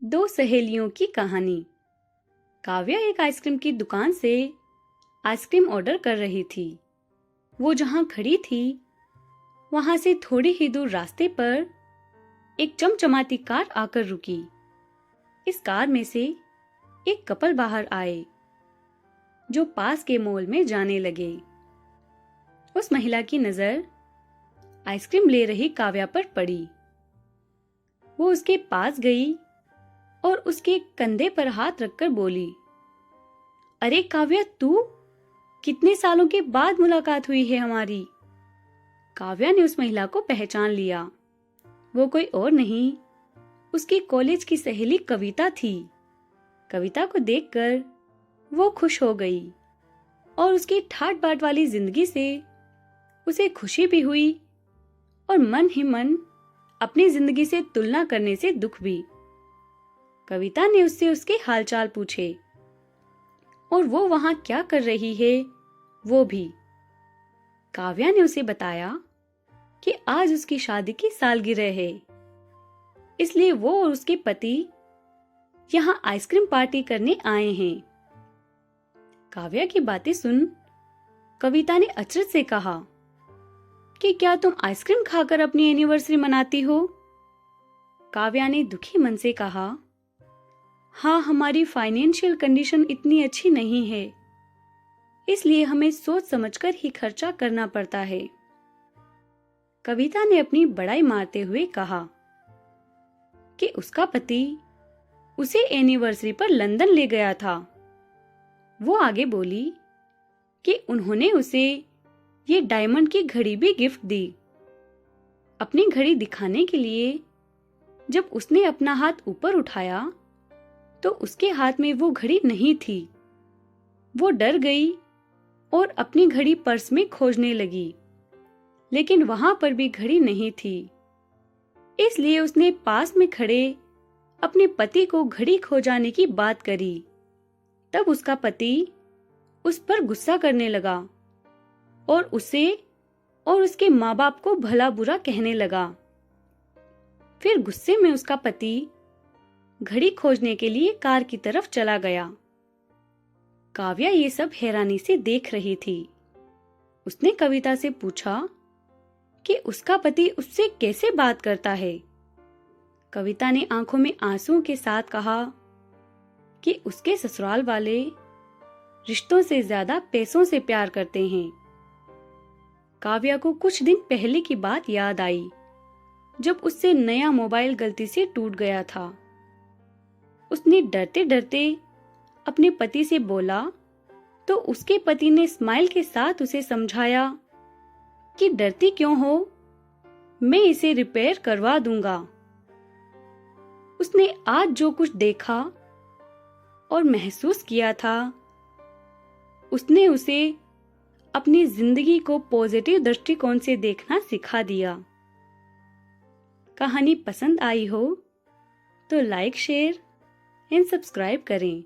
दो सहेलियों की कहानी। काव्या एक आइसक्रीम की दुकान से आइसक्रीम ऑर्डर कर रही थी। वो जहां खड़ी थी वहां से थोड़ी ही दूर रास्ते पर एक चमचमाती कार आकर रुकी। इस कार में से एक कपल बाहर आए जो पास के मॉल में जाने लगे। उस महिला की नजर आइसक्रीम ले रही काव्या पर पड़ी। वो उसके पास गई और उसके कंधे पर हाथ रखकर बोली, अरे काव्या, तू? कितने सालों के बाद मुलाकात हुई है हमारी। काव्या ने उस महिला को पहचान लिया। वो कोई और नहीं, उसकी कॉलेज की सहेली कविता थी। कविता को देखकर वो खुश हो गई और उसकी ठाट बाट वाली जिंदगी से उसे खुशी भी हुई और मन ही मन अपनी जिंदगी से तुलना करने से दुख भी। कविता ने उससे उसके हालचाल पूछे और वो वहां क्या कर रही है वो भी। काव्या ने उसे बताया कि आज उसकी शादी की सालगिरह है, इसलिए वो और उसके पति यहां आइसक्रीम पार्टी करने आए हैं। काव्या की बातें सुन कविता ने अचरज से कहा कि क्या तुम आइसक्रीम खाकर अपनी एनिवर्सरी मनाती हो? काव्या ने दुखी मन से कहा, हाँ, हमारी फाइनेंशियल कंडीशन इतनी अच्छी नहीं है, इसलिए हमें सोच समझकर ही खर्चा करना पड़ता है। कविता ने अपनी बड़ाई मारते हुए कहा कि उसका पति उसे एनिवर्सरी पर लंदन ले गया था। वो आगे बोली कि उन्होंने उसे ये डायमंड की घड़ी भी गिफ्ट दी। अपनी घड़ी दिखाने के लिए जब उसने अपना हाथ ऊपर उठाया तो उसके हाथ में वो घड़ी नहीं थी। वो डर गई और अपनी घड़ी पर्स में खोजने लगी, लेकिन वहां पर भी घड़ी नहीं थी। इसलिए उसने पास में खड़े अपने पति को घड़ी खो जाने की बात करी। तब उसका पति उस पर गुस्सा करने लगा और उसे और उसके माँ बाप को भला बुरा कहने लगा। फिर गुस्से में उसका पति घड़ी खोजने के लिए कार की तरफ चला गया। काव्या ये सब हैरानी से देख रही थी। उसने कविता से पूछा कि उसका पति उससे कैसे बात करता है। कविता ने आंखों में आंसुओं के साथ कहा कि उसके ससुराल वाले रिश्तों से ज्यादा पैसों से प्यार करते हैं। काव्या को कुछ दिन पहले की बात याद आई, जब उससे नया मोबाइल गलती से टूट गया था। उसने डरते डरते अपने पति से बोला तो उसके पति ने स्माइल के साथ उसे समझाया कि डरती क्यों हो, मैं इसे रिपेयर करवा दूंगा। उसने आज जो कुछ देखा और महसूस किया था, उसने उसे अपनी जिंदगी को पॉजिटिव दृष्टिकोण से देखना सिखा दिया। कहानी पसंद आई हो तो लाइक, शेयर एंड सब्सक्राइब करें।